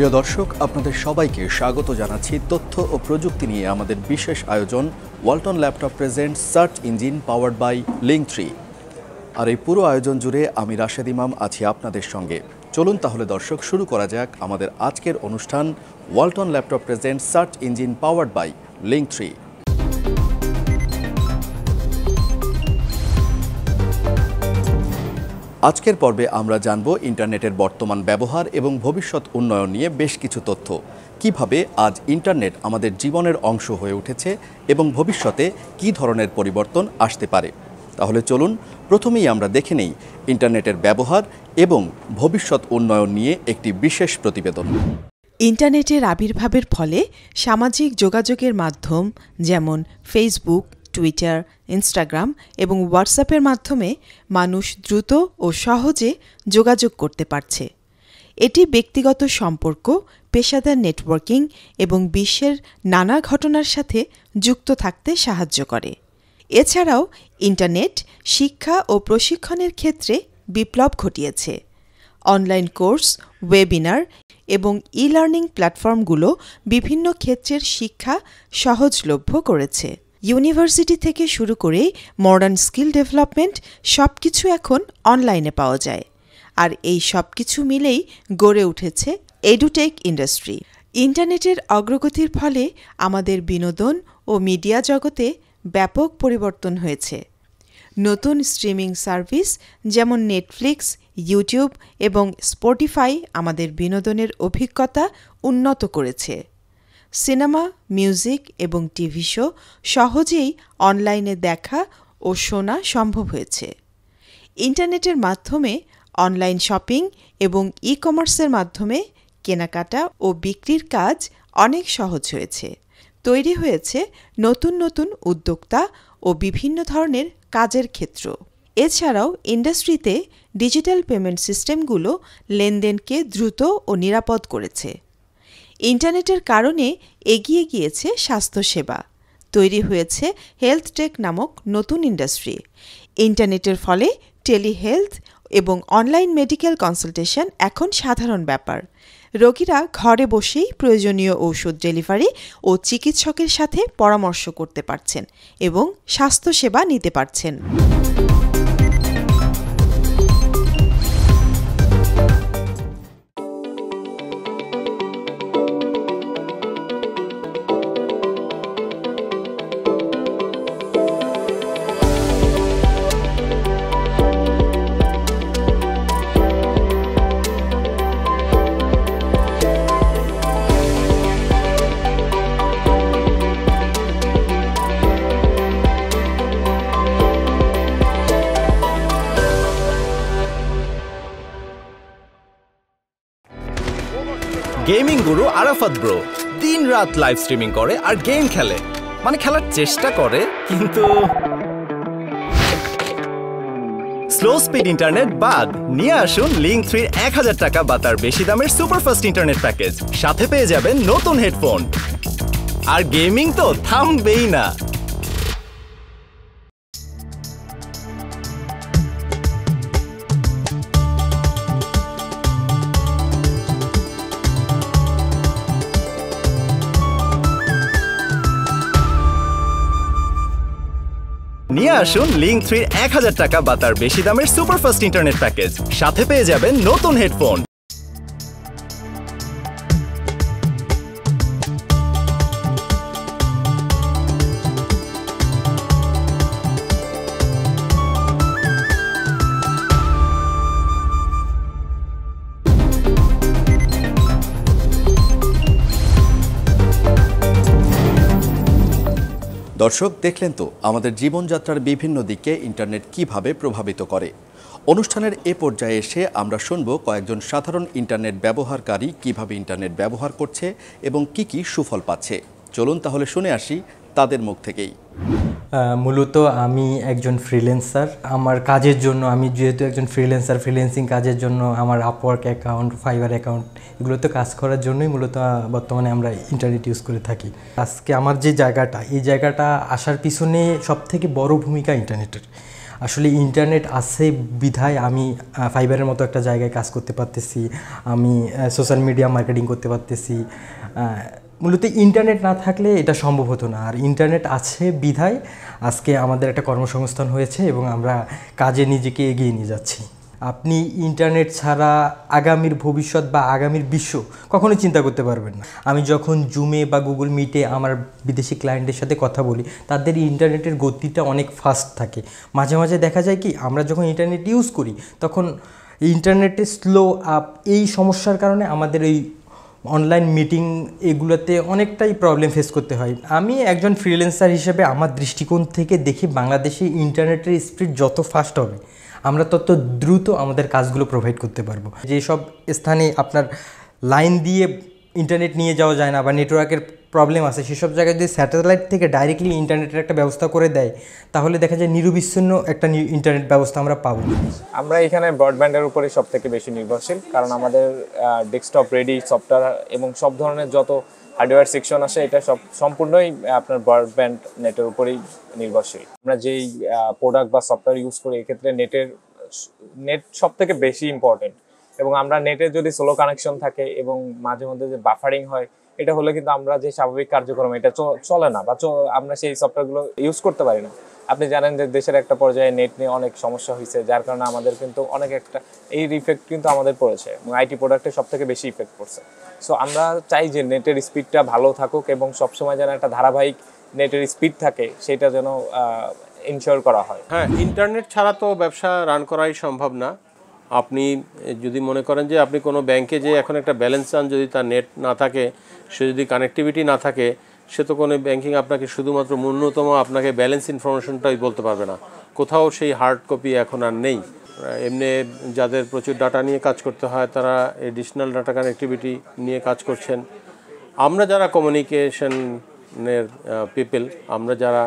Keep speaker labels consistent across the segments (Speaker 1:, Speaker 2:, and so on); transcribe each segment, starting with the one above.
Speaker 1: প্রিয় দর্শক, আপনাদের সবাইকে স্বাগত জানাচ্ছি তথ্য ও প্রযুক্তি নিয়ে আমাদের বিশেষ আয়োজন Walton laptop present search engine powered by Link three. আর এই পুরো আয়োজন জুড়ে আমি রাশেদ ইমাম আছি আপনাদের সঙ্গে। চলুন তাহলে দর্শক, শুরু করা যাক আমাদের আজকের অনুষ্ঠান Walton laptop present search engine powered by Link three. আজকের পর্বে আমরা জানব ইন্টারনেটের বর্তমান ব্যবহার এবং ভবিষ্যৎ উন্নয়ন নিয়ে বেশ কিছু তথ্য। কিভাবে আজ ইন্টারনেট আমাদের জীবনের অংশ হয়ে উঠেছে এবং ভবিষ্যতে কী ধরনের পরিবর্তন আসতে পারে। তাহলে চলুন প্রথমেই আমরা দেখে নেই ইন্টারনেটের ব্যবহার এবং ভবিষ্যৎ উন্নয়ন নিয়ে একটি বিশেষ প্রতিবেদন।
Speaker 2: ইন্টারনেটের আবির্ভাবের ফলে সামাজিক যোগাযোগের মাধ্যম যেমন ফেসবুক, টুইটার, ইনস্টাগ্রাম এবং হোয়াটসঅ্যাপের মাধ্যমে মানুষ দ্রুত ও সহজে যোগাযোগ করতে পারছে। এটি ব্যক্তিগত সম্পর্ক, পেশাদার নেটওয়ার্কিং এবং বিশ্বের নানা ঘটনার সাথে যুক্ত থাকতে সাহায্য করে। এছাড়াও ইন্টারনেট শিক্ষা ও প্রশিক্ষণের ক্ষেত্রে বিপ্লব ঘটিয়েছে। অনলাইন কোর্স, ওয়েবিনার এবং ই-লার্নিং প্ল্যাটফর্মগুলো বিভিন্ন ক্ষেত্রের শিক্ষা সহজলভ্য করেছে। ইউনিভার্সিটি থেকে শুরু করে মডার্ন স্কিল ডেভেলপমেন্ট সবকিছু এখন অনলাইনে পাওয়া যায়। আর এই সবকিছু মিলেই গড়ে উঠেছে এডুটেক ইন্ডাস্ট্রি। ইন্টারনেটের অগ্রগতির ফলে আমাদের বিনোদন ও মিডিয়া জগতে ব্যাপক পরিবর্তন হয়েছে। নতুন স্ট্রিমিং সার্ভিস যেমন নেটফ্লিক্স, ইউটিউব এবং স্পটিফাই আমাদের বিনোদনের অভিজ্ঞতা উন্নত করেছে। সিনেমা, মিউজিক এবং টিভি শো সহজেই অনলাইনে দেখা ও শোনা সম্ভব হয়েছে। ইন্টারনেটের মাধ্যমে অনলাইন শপিং এবং ই কমার্সের মাধ্যমে কেনাকাটা ও বিক্রির কাজ অনেক সহজ হয়েছে। তৈরি হয়েছে নতুন নতুন উদ্যোক্তা ও বিভিন্ন ধরনের কাজের ক্ষেত্র। এছাড়াও ইন্ডাস্ট্রিতে ডিজিটাল পেমেন্ট সিস্টেমগুলো লেনদেনকে দ্রুত ও নিরাপদ করেছে। ইন্টারনেটের কারণে এগিয়ে গিয়েছে স্বাস্থ্যসেবা। তৈরি হয়েছে হেলথ টেক নামক নতুন ইন্ডাস্ট্রি। ইন্টারনেটের ফলে টেলিহেলথ এবং অনলাইন মেডিকেল কনসালটেশন এখন সাধারণ ব্যাপার। রোগীরা ঘরে বসেই প্রয়োজনীয় ঔষধ ডেলিভারি ও চিকিৎসকের সাথে পরামর্শ করতে পারছেন এবং স্বাস্থ্যসেবা নিতে পারছেন।
Speaker 3: গেমিং গুরু আরাফাত ব্রো দিন রাত লাইভ স্ট্রিমিং করে আর গেম খেলে, মানে খেলার চেষ্টা করে, কিন্তু স্লো স্পিড ইন্টারনেট বাদ। নিয়ে আসুন লিঙ্ক3 1000 টাকা বা তার বেশি দামের সুপারফাস্ট ইন্টারনেট প্যাকেজ। সাথে পেয়ে যাবেন নতুন হেডফোন। আর গেমিং তো থামবেই না। নিয়ে আসুন লিঙ্ক3 1000 টাকা বা তার বেশি দামের সুপারফাস্ট ইন্টারনেট প্যাকেজ। সাথে পেয়ে যাবেন নতুন হেডফোন।
Speaker 1: দর্শক, দেখলেন তো আমাদের জীবনযাত্রার বিভিন্ন দিকে ইন্টারনেট কিভাবে প্রভাবিত করে। অনুষ্ঠানের এ পর্যায়ে এসে আমরা শুনব কয়েকজন সাধারণ ইন্টারনেট ব্যবহারকারী কিভাবে ইন্টারনেট ব্যবহার করছে এবং কি কি সুফল পাচ্ছে। চলুন তাহলে শুনে আসি তাদের মুখ থেকেই।
Speaker 4: মূলত আমি একজন ফ্রিল্যান্সার। আমার কাজের জন্য, আমি যেহেতু একজন ফ্রিল্যান্সার, ফ্রিল্যান্সিং কাজের জন্য আমার আপওয়ার্ক অ্যাকাউন্ট, ফাইবার অ্যাকাউন্ট, এগুলোতে কাজ করার জন্যই মূলত বর্তমানে আমরা ইন্টারনেট ইউজ করে থাকি। আজকে আমার যে জায়গাটা, এই জায়গাটা আসার পিছনে সবথেকে বড় ভূমিকা ইন্টারনেটের। আসলে ইন্টারনেট আছে বিধায় আমি ফাইবারের মতো একটা জায়গায় কাজ করতে পারতেছি, আমি সোশ্যাল মিডিয়া মার্কেটিং করতে পারতেছি। মূলত ইন্টারনেট না থাকলে এটা সম্ভব হতো না, আর ইন্টারনেট আছে বিধায় আজকে আমাদের একটা কর্মসংস্থান হয়েছে এবং আমরা কাজে নিজেকে এগিয়ে নিয়ে যাচ্ছি। আপনি ইন্টারনেট ছাড়া আগামীর ভবিষ্যৎ বা আগামীর বিশ্ব কখনোই চিন্তা করতে পারবেন না। আমি যখন জুমে বা গুগল মিটে আমার বিদেশি ক্লায়েন্টের সাথে কথা বলি, তাদের ইন্টারনেটের গতিটা অনেক ফাস্ট থাকে। মাঝে মাঝে দেখা যায় কি, আমরা যখন ইন্টারনেট ইউজ করি তখন ইন্টারনেটে স্লো আপ, এই সমস্যার কারণে আমাদের এই অনলাইন মিটিং এগুলোতে অনেকটাই প্রবলেম ফেস করতে হয়। আমি একজন ফ্রিল্যান্সার হিসেবে আমার দৃষ্টিকোণ থেকে দেখি, বাংলাদেশে ইন্টারনেটের স্পিড যত ফাস্ট হবে আমরা তত দ্রুত আমাদের কাজগুলো প্রোভাইড করতে পারবো। যেসব স্থানে আপনার লাইন দিয়ে ইন্টারনেট নিয়ে যাওয়া যায় না বা নেটওয়ার্কের প্রবলেম আছে, সেসব জায়গায় যদি স্যাটেলাইট থেকে ডাইরেক্টলি ইন্টারনেটের একটা ব্যবস্থা করে দেয়, তাহলে দেখা যায় নিরবিচ্ছিন্ন একটা ইন্টারনেট ব্যবস্থা আমরা পাবো।
Speaker 5: আমরা এখানে ব্রডব্যান্ডের উপরে সব থেকে বেশি নির্ভরশীল, কারণ আমাদের ডেস্কটপ রেডি সফটওয়্যার এবং সব ধরনের যত হার্ডওয়্যার সেকশন আসে এটা সব সম্পূর্ণই আপনার ব্রডব্যান্ড নেটের উপরেই নির্ভরশীল। আমরা যেই প্রোডাক্ট বা সফটওয়্যার ইউজ করি এক্ষেত্রে নেট সব থেকে বেশি ইম্পর্টেন্ট, এবং আমরা নেটের যদি স্লো কানেকশন থাকে এবং মাঝে মধ্যে যে বাফারিং হয়, এটা হলে কিন্তু আমরা যে স্বাভাবিক কার্যক্রম এটা চলে না বা আমরা সেই সফটওয়্যারগুলো ইউজ করতে পারি না। আপনি জানেন যে দেশের একটা পর্যায়ে নেট নিয়ে অনেক সমস্যা হয়েছে, যার কারণে আমাদের কিন্তু অনেক একটা এই ইফেক্ট কিন্তু আমাদের পড়েছে এবং আইটি প্রোডাক্টে সব থেকে বেশি ইফেক্ট পড়ছে। সো আমরা চাই যে নেটের স্পিডটা ভালো থাকুক এবং সবসময় যেন একটা ধারাবাহিক নেটের স্পিড থাকে, সেটা যেন ইনশিওর করা হয়।
Speaker 6: হ্যাঁ, ইন্টারনেট ছাড়া তো ব্যবসা রান করাই সম্ভব না। আপনি যদি মনে করেন যে আপনি কোনো ব্যাংকে যে এখন একটা ব্যালেন্স চান, যদি তার নেট না থাকে, সে যদি কানেক্টিভিটি না থাকে, সে তো কোনো ব্যাংকিং আপনাকে শুধুমাত্র ন্যূনতম আপনাকে ব্যালেন্স ইনফরমেশনটাই বলতে পারবে না। কোথাও সেই হার্ড কপি এখন আর নেই। এমনি যাদের প্রচুর ডাটা নিয়ে কাজ করতে হয় তারা এডিশনাল ডাটা কানেক্টিভিটি নিয়ে কাজ করছেন। আমরা যারা কমিউনিকেশনের পিপল, আমরা যারা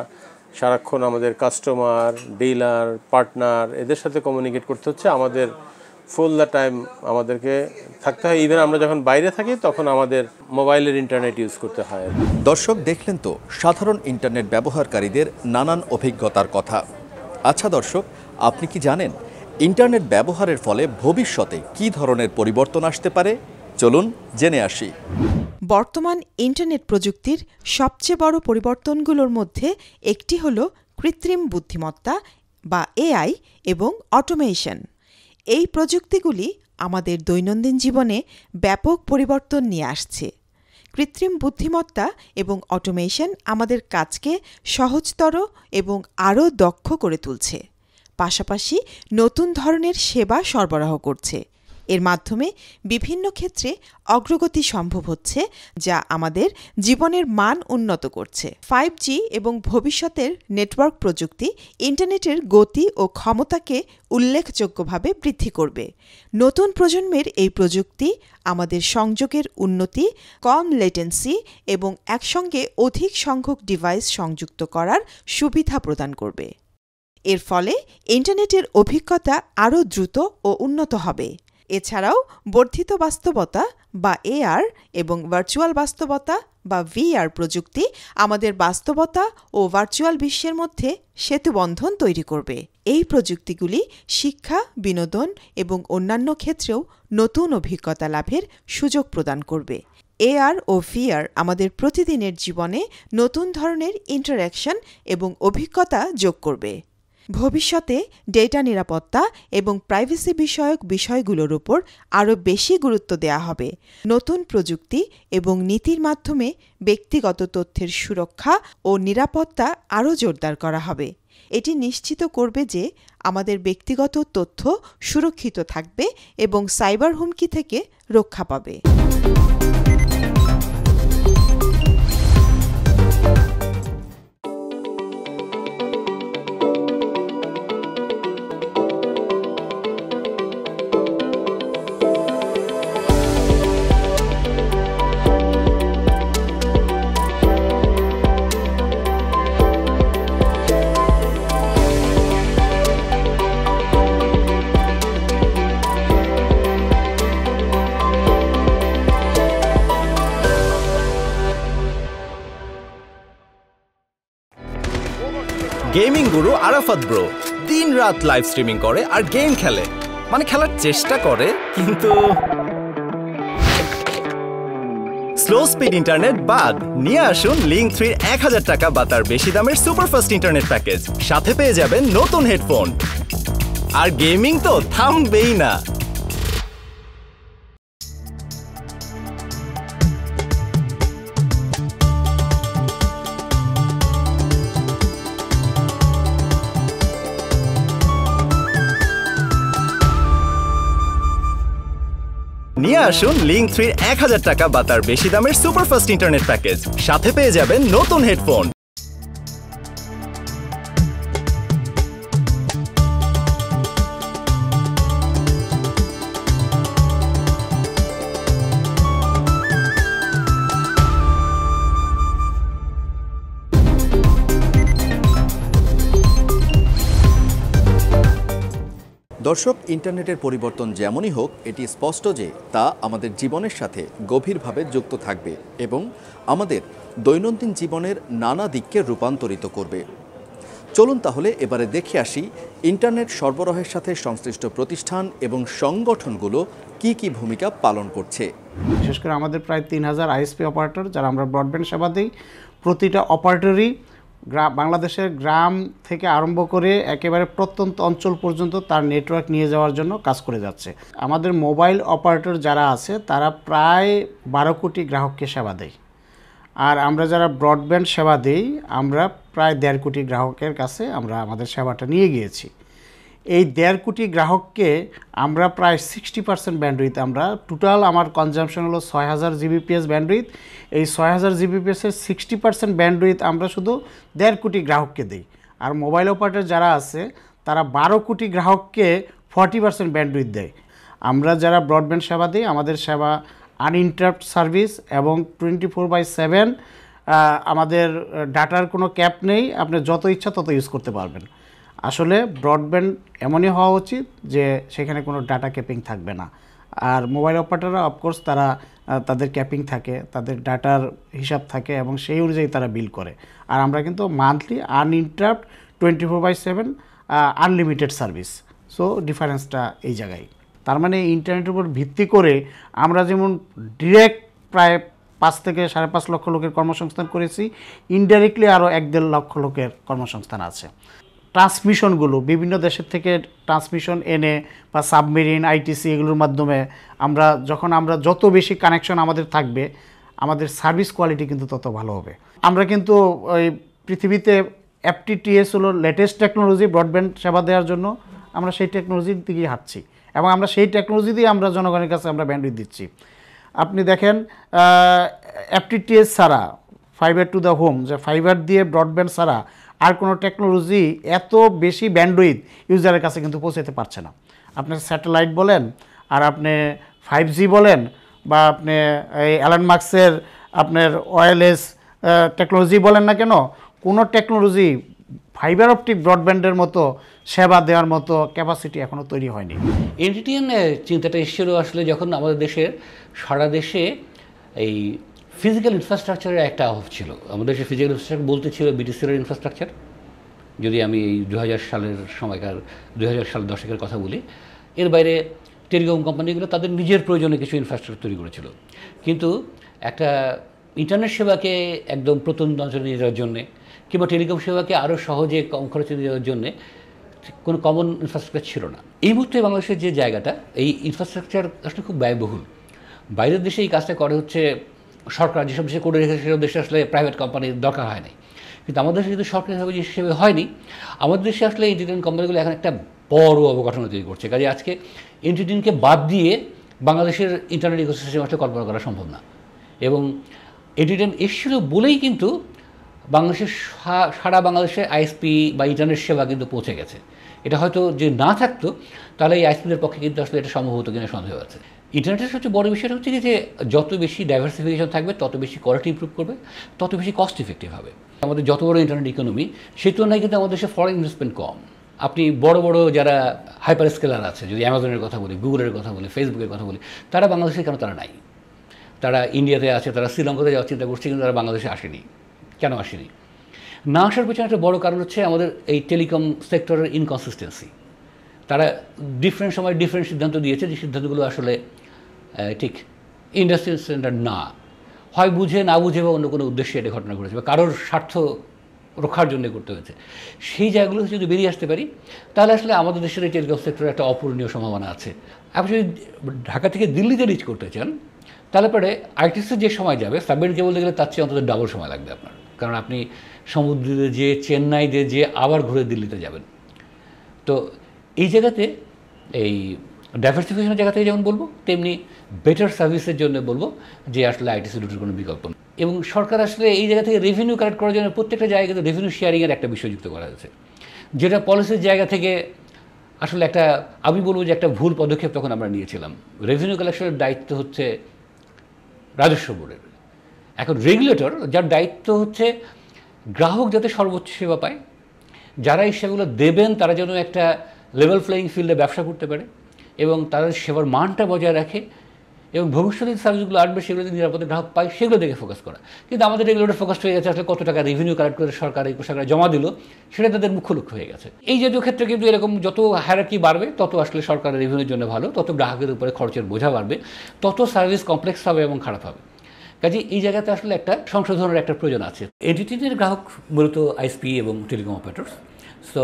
Speaker 6: সারাক্ষণ আমাদের কাস্টমার, ডিলার, পার্টনার এদের সাথে কমিউনিকেট করতে হচ্ছে, আমাদের ফুল দ্য টাইম আমাদেরকে থাকতে হয়। ইভেন আমরা যখন বাইরে থাকি তখন আমাদের মোবাইলের ইন্টারনেট ইউজ করতে হয়।
Speaker 1: দর্শক দেখলেন তো সাধারণ ইন্টারনেট ব্যবহারকারীদের নানান অভিজ্ঞতার কথা। আচ্ছা দর্শক, আপনি কি জানেন ইন্টারনেট ব্যবহারের ফলে ভবিষ্যতে কী ধরনের পরিবর্তন আসতে পারে? চলুন জেনে আসি।
Speaker 2: বর্তমান ইন্টারনেট প্রযুক্তির সবচেয়ে বড় পরিবর্তনগুলোর মধ্যে একটি হল কৃত্রিম বুদ্ধিমত্তা বা এআই এবং অটোমেশন। এই প্রযুক্তিগুলি আমাদের দৈনন্দিন জীবনে ব্যাপক পরিবর্তন নিয়ে আসছে। কৃত্রিম বুদ্ধিমত্তা এবং অটোমেশন আমাদের কাজকে সহজতর এবং আরও দক্ষ করে তুলছে, পাশাপাশি নতুন ধরনের সেবা সরবরাহ করছে। এর মাধ্যমে বিভিন্ন ক্ষেত্রে অগ্রগতি সম্ভব হচ্ছে, যা আমাদের জীবনের মান উন্নত করছে। 5G এবং ভবিষ্যতের নেটওয়ার্ক প্রযুক্তি ইন্টারনেটের গতি ও ক্ষমতাকে উল্লেখযোগ্যভাবে বৃদ্ধি করবে। নতুন প্রজন্মের এই প্রযুক্তি আমাদের সংযোগের উন্নতি, কম লেটেন্সি এবং একসঙ্গে অধিক সংখ্যক ডিভাইস সংযুক্ত করার সুবিধা প্রদান করবে। এর ফলে ইন্টারনেটের অভিজ্ঞতা আরও দ্রুত ও উন্নত হবে। এছাড়াও বর্ধিত বাস্তবতা বা এআর এবং ভার্চুয়াল বাস্তবতা বা ভিআর প্রযুক্তি আমাদের বাস্তবতা ও ভার্চুয়াল বিশ্বের মধ্যে সেতুবন্ধন তৈরি করবে। এই প্রযুক্তিগুলি শিক্ষা, বিনোদন এবং অন্যান্য ক্ষেত্রেও নতুন অভিজ্ঞতা লাভের সুযোগ প্রদান করবে। এআর ও ভিআর আমাদের প্রতিদিনের জীবনে নতুন ধরনের ইন্টারঅ্যাকশন এবং অভিজ্ঞতা যোগ করবে। ভবিষ্যতে ডেটা নিরাপত্তা এবং প্রাইভেসি বিষয়ক বিষয়গুলোর উপর আরও বেশি গুরুত্ব দেওয়া হবে। নতুন প্রযুক্তি এবং নীতির মাধ্যমে ব্যক্তিগত তথ্যের সুরক্ষা ও নিরাপত্তা আরও জোরদার করা হবে। এটি নিশ্চিত করবে যে আমাদের ব্যক্তিগত তথ্য সুরক্ষিত থাকবে এবং সাইবার হুমকি থেকে রক্ষা পাবে।
Speaker 3: গেমিং গুরু আরাফাত ব্রো, দিন-রাত লাইভ স্ট্রিমিং করে আর গেম খেলে, মানে খেলার চেষ্টা করে কিন্তু স্লো স্পিড ইন্টারনেট বাদ নিয়ে আসুন লিংক 3 1000 টাকা বা তার বেশি দামের সুপারফাস্ট ইন্টারনেট প্যাকেজ। সাথে পেয়ে যাবেন নতুন হেডফোন। আর গেমিং তো থামবেই না। নিয়ে আসুন লিংক 3 1000 টাকা বা তার বেশি দামের সুপারফাস্ট ইন্টারনেট প্যাকেজ। সাথে পেয়ে যাবেন নতুন হেডফোন।
Speaker 1: দর্শক, ইন্টারনেটের পরিবর্তন যেমনই হোক, এটি স্পষ্ট যে তা আমাদের জীবনের সাথে গভীরভাবে যুক্ত থাকবে এবং আমাদের দৈনন্দিন জীবনের নানা দিককে রূপান্তরিত করবে। চলুন তাহলে এবারে দেখে আসি ইন্টারনেট সরবরাহের সাথে সংশ্লিষ্ট প্রতিষ্ঠান এবং সংগঠনগুলো কি ভূমিকা পালন করছে।
Speaker 7: বিশেষ করে আমাদের প্রায় 3000 আইএসপি অপারেটর যারা আমরা ব্রডব্যান্ড সেবা দিই, প্রতিটা অপারেটরই বাংলাদেশের গ্রাম থেকে আরম্ভ করে একেবারে প্রত্যন্ত অঞ্চল পর্যন্ত তার নেটওয়ার্ক নিয়ে যাওয়ার জন্য কাজ করে যাচ্ছে। আমাদের মোবাইল অপারেটর যারা আছে তারা প্রায় 12 কোটি গ্রাহককে সেবা দেয়, আর আমরা যারা ব্রডব্যান্ড সেবা দিই আমরা প্রায় 1.5 কোটি গ্রাহকের কাছে আমরা আমাদের সেবাটা নিয়ে গিয়েছি। এই 1.5 কোটি গ্রাহককে আমরা প্রায় 60% ব্যান্ডউইথ, আমরা টোটাল আমার কনজামশন হলো 6000 জিবিপিএস ব্যান্ডউইথ। এই 6000 জিবিপিএসের 60% ব্যান্ডউইথ আমরা শুধু 1.5 কোটি গ্রাহককে দিই। আর মোবাইল অপারেটর যারা আছে তারা 12 কোটি গ্রাহককে 40% ব্যান্ডউইথ দেয়। আমরা যারা ব্রডব্যান্ড সেবা দিই আমাদের সেবা আনইন্টারাপ্ট সার্ভিস এবং 24/7 আমাদের ডাটার কোনো ক্যাপ নেই, আপনি যত ইচ্ছা তত ইউজ করতে পারবেন। আসলে ব্রডব্যান্ড এমনই হওয়া উচিত যে সেখানে কোনো ডাটা ক্যাপিং থাকবে না। আর মোবাইল অপারেটররা অফকোর্স তারা তাদের ক্যাপিং থাকে, তাদের ডাটার হিসাব থাকে এবং সেই অনুযায়ী তারা বিল করে। আর আমরা কিন্তু মান্থলি আনইন্টারাপ্ট 24/7 আনলিমিটেড সার্ভিস। সো ডিফারেন্সটা এই জায়গায়। তার মানে ইন্টারনেটের উপর ভিত্তি করে আমরা যেমন ডিরেক্ট প্রায় 5 থেকে 5.5 লক্ষ লোকের কর্মসংস্থান করেছি, ইনডাইরেক্টলি আরও 1.5 লক্ষ লোকের কর্মসংস্থান আছে। ট্রান্সমিশনগুলো বিভিন্ন দেশের থেকে ট্রান্সমিশন এনে বা সাবমেরিন আইটিসি এগুলোর মাধ্যমে আমরা যত বেশি কানেকশন আমাদের থাকবে আমাদের সার্ভিস কোয়ালিটি কিন্তু তত ভালো হবে। আমরা কিন্তু ওই পৃথিবীতে এফটিটিএস হলো লেটেস্ট টেকনোলজি ব্রডব্যান্ড সেবা দেওয়ার জন্য, আমরা সেই টেকনোলজির দিকেই হাঁটছি এবং আমরা সেই টেকনোলজি দিয়ে আমরা জনগণের কাছে আমরা ব্যান্ডউইথ দিচ্ছি। আপনি দেখেন এফটিটিএস ছাড়া ফাইবার টু দ্য হোম, যে ফাইবার দিয়ে ব্রডব্যান্ড ছাড়া আর কোনো টেকনোলজি এত বেশি ব্যান্ডউইথ ইউজারের কাছে কিন্তু পৌঁছাতে পারছে না। আপনি স্যাটেলাইট বলেন আর আপনি 5G বলেন বা আপনি এই অ্যালান মাস্কের আপনার ওয়্যারলেস টেকনোলজি বলেন না কেন, কোনো টেকনোলজি ফাইবার অপটিক ব্রডব্যান্ডের মতো সেবা দেওয়ার মতো ক্যাপাসিটি এখনও তৈরি হয়নি।
Speaker 8: এনটিটিএন চিন্তাটা এসেছিল আসলে যখন আমাদের সারা দেশে এই ফিজিক্যাল ইনফ্রাস্ট্রাকচারের একটা অভাব ছিল। আমাদের দেশে ফিজিক্যাল ইনফ্রাস্ট্রাকচার বলতে ছিল বিটিসির ইনফ্রাস্ট্রাকচার। যদি আমি এই 2000 সালের সময়কার 2000 সালের দশকের কথা বলি, এর বাইরে টেলিকম কোম্পানিগুলো তাদের নিজের প্রয়োজনে কিছু ইনফ্রাস্ট্রাকচার তৈরি করেছিল। কিন্তু একটা ইন্টারনেট সেবাকে একদম প্রত্যন্ত অঞ্চলে নিয়ে যাওয়ার জন্যে কিংবা টেলিকম সেবাকে আরও সহজে কম খরচে নিয়ে যাওয়ার জন্যে কোনো কমন ইনফ্রাস্ট্রাকচার ছিল না। এই মুহূর্তে বাংলাদেশের যে জায়গাটা, এই ইনফ্রাস্ট্রাকচার আসলে খুব ব্যয়বহুল। বাইরের দেশে এই কাজটা করে হচ্ছে সরকার, যেসব দেশে করে রেখেছে সেসব দেশে আসলে প্রাইভেট কোম্পানির দরকার হয় নাই। কিন্তু আমাদের দেশে কিন্তু সরকারি হিসেবে হয়নি। আমাদের দেশে আসলে এন্টারটেইন কোম্পানিগুলো এখন একটা বড় অবকাঠামো তৈরি করছে। কাজে আজকে এন্টারটেইনকে বাদ দিয়ে বাংলাদেশের ইন্টারনেট ইকোসিস্টেম আসলে কল্পনা করা সম্ভব না। এবং এন্টারটেইন এসেছিল বলেই কিন্তু বাংলাদেশের সারা বাংলাদেশে আইএসপি বা ইন্টারনেট সেবা কিন্তু পৌঁছে গেছে। এটা হয়তো যে না থাকতো তাহলে এই আইএসপিদের পক্ষে কিন্তু আসলে এটা সম্ভব হতো কিনা সন্দেহ আছে। ইন্টারনেটের সবচেয়ে বড় বিষয়টা হচ্ছে যে যত বেশি ডাইভার্সিফিকেশন থাকবে তত বেশি কোয়ালিটি ইমপ্রুভ করবে, তত বেশি কস্ট ইফেক্টিভ হবে। আমাদের যত বড় ইন্টারনেট ইকোনমি সেই তুলনায় কিন্তু আমাদের দেশে ফরেন ইনভেস্টমেন্ট কম। আপনি বড় বড় যারা হাইপার স্কেলার আছে, যদি অ্যামাজনের কথা বলি, গুগলের কথা বলি, ফেসবুকের কথা বলি, তারা বাংলাদেশে কেন তারা নাই? তারা ইন্ডিয়াতে আছে, তারা শ্রীলঙ্কাতে যাওয়ার চিন্তা করছে, কিন্তু তারা বাংলাদেশে আসেনি। কেন আসেনি? না আসার পেছনে একটা বড় কারণ হচ্ছে আমাদের এই টেলিকম সেক্টরের ইনকনসিস্টেন্সি। তারা ডিফারেন্ট সময় ডিফারেন্ট সিদ্ধান্ত দিয়েছে, যে সিদ্ধান্তগুলো আসলে ঠিক ইন্ডাস্ট্রিয়াল স্ট্যান্ডার্ড না, হয় বুঝে না বুঝে বা অন্য কোনো উদ্দেশ্যে এটা ঘটনা ঘটেছে বা কারোর স্বার্থ রক্ষার জন্য করতে হয়েছে। সেই জায়গাগুলো যদি বেরিয়ে আসতে পারি তাহলে আসলে আমাদের দেশের এই টেলিকম সেক্টরে একটা অপূরণীয় সম্ভাবনা আছে। আপনি যদি ঢাকা থেকে দিল্লিতে রিচ করতে চান তাহলে পরে আইটিসির যে সময় যাবে সাবমেরিন কেবল গেলে তার চেয়ে অন্তত ডাবল সময় লাগবে আপনার, কারণ আপনি সমুদ্রে যে চেন্নাই দিয়ে যে আবার ঘুরে দিল্লিতে যাবেন। তো এই জায়গাতে এই ডাইভার্সিফিকেশনের জায়গা থেকে যেমন বলবো, তেমনি বেটার সার্ভিসের জন্য বলবো যে আসলে আইটিসি রুটের কোনো বিকল্প নেই। এবং সরকার আসলে এই জায়গা থেকে রেভিনিউ কালেক্ট করার জন্য প্রত্যেকটা জায়গাতে রেভিনিউ শেয়ারিংয়ের একটা বিষয় যুক্ত করা হয়েছে, যেটা পলিসির জায়গা থেকে আসলে একটা, আমি বলবো যে একটা ভুল পদক্ষেপ তখন আমরা নিয়েছিলাম। রেভিনিউ কালেকশনের দায়িত্ব হচ্ছে রাজস্ব বোর্ডের। এখন রেগুলেটর, যার দায়িত্ব হচ্ছে গ্রাহক যাতে সর্বোচ্চ সেবা পায়, যারা এই সেবাগুলো দেবেন তারা যেন একটা লেভেল প্লেয়িং ফিল্ডে ব্যবসা করতে পারে এবং তাদের সেবার মানটা বজায় রাখে, এবং ভবিষ্যতে যে সার্ভিসগুলো আসবে সেগুলো যদি নিরাপদে গ্রাহক পায় সেগুলো দেখে ফোকাস করা। কিন্তু আমাদের রেগুলেটর ফোকাস হয়ে গেছে আসলে কত টাকা রেভিনিউ কালেক্ট করে সরকার এই পোশাকরা জমা দিল, সেটা তাদের মুখ্য লক্ষ্য হয়ে গেছে। এই জাতীয় ক্ষেত্রে কিন্তু এরকম যত হায়ারার্কি বাড়বে তত আসলে সরকারের রেভিনিউর জন্য ভালো, তত গ্রাহকের উপরে খরচের বোঝা বাড়বে, তত সার্ভিস কমপ্লেক্স হবে এবং খারাপ হবে। কাজে এই জায়গাতে আসলে একটা সংশোধনের একটা প্রয়োজন আছে। এনটিটির গ্রাহক মূলত আইএসপি এবং টেলিকম অপারেটরস। সো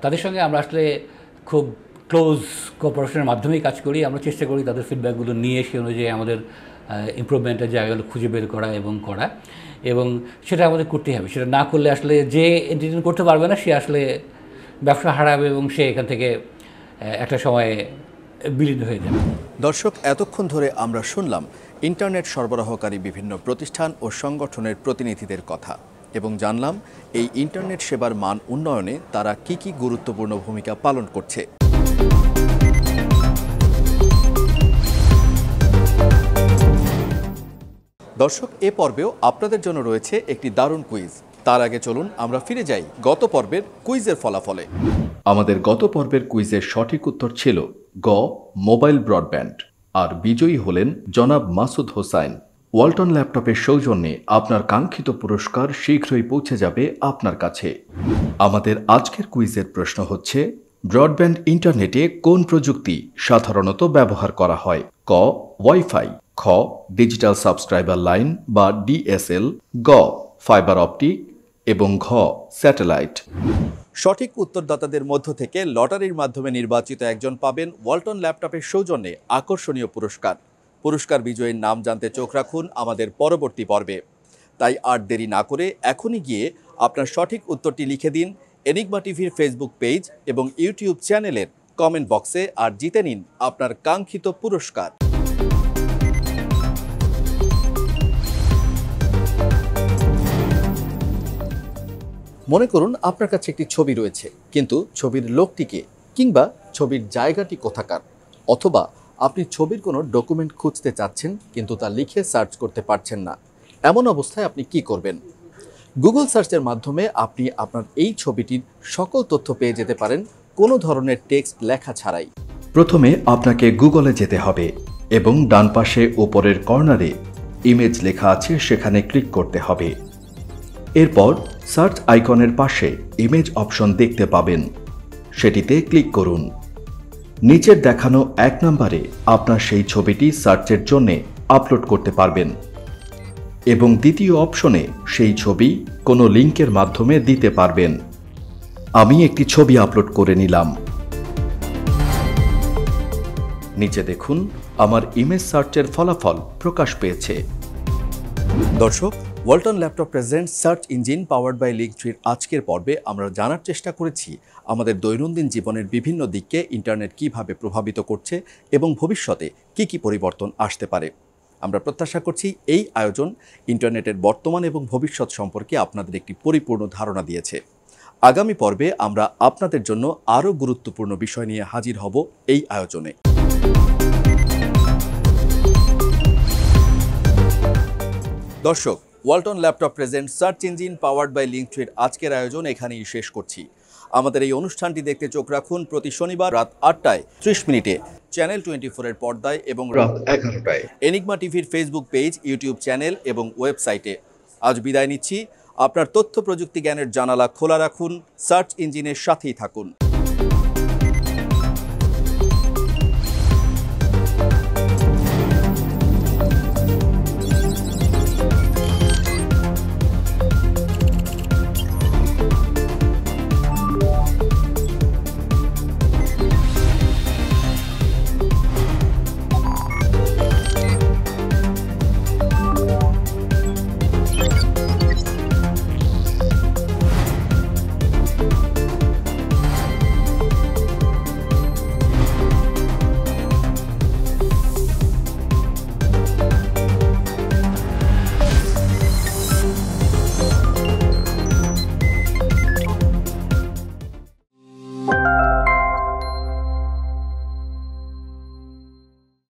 Speaker 8: তাদের সঙ্গে আমরা আসলে খুব ক্লোজ কোঅপারেশনের মাধ্যমেই কাজ করি। আমরা চেষ্টা করি তাদের ফিডব্যাকগুলো নিয়ে সে অনুযায়ী আমাদের ইমপ্রুভমেন্টের জায়গাগুলো খুঁজে বের করা এবং সেটা আমাদের করতেই হবে। সেটা না করলে আসলে যে এন্টিটি করতে পারবে না সে আসলে ব্যবসা হারাবে এবং সে এখান থেকে একটা সময়ে বিলীন হয়ে যাবে।
Speaker 1: দর্শক, এতক্ষণ ধরে আমরা শুনলাম ইন্টারনেট সরবরাহকারী বিভিন্ন প্রতিষ্ঠান ও সংগঠনের প্রতিনিধিদের কথা এবং জানলাম এই ইন্টারনেট সেবার মান উন্নয়নে তারা কি গুরুত্বপূর্ণ ভূমিকা পালন করছে। দর্শক, এ পর্বেও আপনাদের জন্য রয়েছে একটি দারুণ কুইজ। তার আগে চলুন আমরা ফিরে যাই গত পর্বের কুইজের ফলাফলে। আমাদের গত পর্বের কুইজের সঠিক উত্তর ছিল গ, মোবাইল ব্রডব্যান্ড। আর বিজয়ী হলেন জনাব মাসুদ হোসাইন। ওয়ালটন ল্যাপটপের সৌজন্যে আপনার কাঙ্ক্ষিত পুরস্কার শীঘ্রই পৌঁছে যাবে আপনার কাছে। আমাদের আজকের কুইজের প্রশ্ন হচ্ছে, ব্রডব্যান্ড ইন্টারনেটে কোন প্রযুক্তি সাধারণত ব্যবহার করা হয়? ক, ওয়াইফাই, খ, ডিজিটাল সাবস্ক্রাইবার লাইন বা ডিএসএল, গ, ফাইবার অপটিক এবং ঘ, স্যাটেলাইট। সঠিক উত্তরদাতাদের মধ্য থেকে লটারির মাধ্যমে নির্বাচিত একজন পাবেন ওয়ালটন ল্যাপটপের সৌজন্যে আকর্ষণীয় পুরস্কার। পুরস্কার বিজয়ীর নাম জানতে চোখ রাখুন আমাদের পরবর্তী পর্বে। তাই আর দেরি না করে এখনই গিয়ে আপনার সঠিক উত্তরটি লিখে দিন এনিগমা টিভির ফেসবুক পেজ এবং ইউটিউব চ্যানেলের কমেন্ট বক্সে আর জিতে নিন আপনার কাঙ্ক্ষিত পুরস্কার। মনে করুন আপনার কাছে একটি ছবি রয়েছে, কিন্তু ছবির লোকটিকে কিংবা ছবির জায়গাটি কোথাকার, অথবা আপনি ছবির কোনো ডকুমেন্ট খুঁজতে চাচ্ছেন কিন্তু তা লিখে সার্চ করতে পারছেন না। এমন অবস্থায় আপনি কি করবেন? গুগল সার্চের মাধ্যমে আপনি আপনার এই ছবিটির সকল তথ্য পেয়ে যেতে পারেন কোনো ধরনের টেক্সট লেখা ছাড়াই। প্রথমে আপনাকে গুগলে যেতে হবে এবং ডান পাশে উপরের কর্নারে ইমেজ লেখা আছে, সেখানে ক্লিক করতে হবে। এরপর সার্চ আইকনের পাশে ইমেজ অপশন দেখতে পাবেন, সেটিতে ক্লিক করুন। নিচের দেখানো 1 নম্বরে আপনার সেই ছবিটি সার্চের জন্য আপলোড করতে পারবেন এবং দ্বিতীয় অপশনে সেই ছবি কোনো লিঙ্কের মাধ্যমে দিতে পারবেন। আমি একটি ছবি আপলোড করে নিলাম। নিচে দেখুন আমার ইমেজ সার্চের ফলাফল প্রকাশ পেয়েছে। দর্শক, Walton laptop presents search engine powered by লিঙ্কট্রির আজকের পর্বে আমরা জানার চেষ্টা করেছি আমাদের দৈনন্দিন জীবনের বিভিন্ন দিককে ইন্টারনেট কিভাবে প্রভাবিত করছে এবং ভবিষ্যতে কি পরিবর্তন আসতে পারে। আমরা প্রত্যাশা করছি এই আয়োজন ইন্টারনেটের বর্তমান এবং ভবিষ্যৎ সম্পর্কে আপনাদের একটি পরিপূর্ণ ধারণা দিয়েছে। আগামী পর্বে আমরা আপনাদের জন্য আরও গুরুত্বপূর্ণ বিষয় নিয়ে হাজির হব এই আয়োজনে। দর্শক, Walton laptop present search engine powered by লিঙ্কট্রির আজকের আয়োজন এখানেই শেষ করছি। আমাদের এই অনুষ্ঠানটি দেখতে চোখ রাখুন প্রতি শনিবার রাত 8টায় 30 মিনিটে চ্যানেল 24-এর পর্দায় এবং রাত 11টায় এনিগমা টিভির ফেসবুক পেজ, ইউটিউব চ্যানেল এবং ওয়েবসাইটে। আজ বিদায় নিচ্ছি। আপনার তথ্য প্রযুক্তি জ্ঞানের জানালা খোলা রাখুন, সার্চ ইঞ্জিনের সাথেই থাকুন।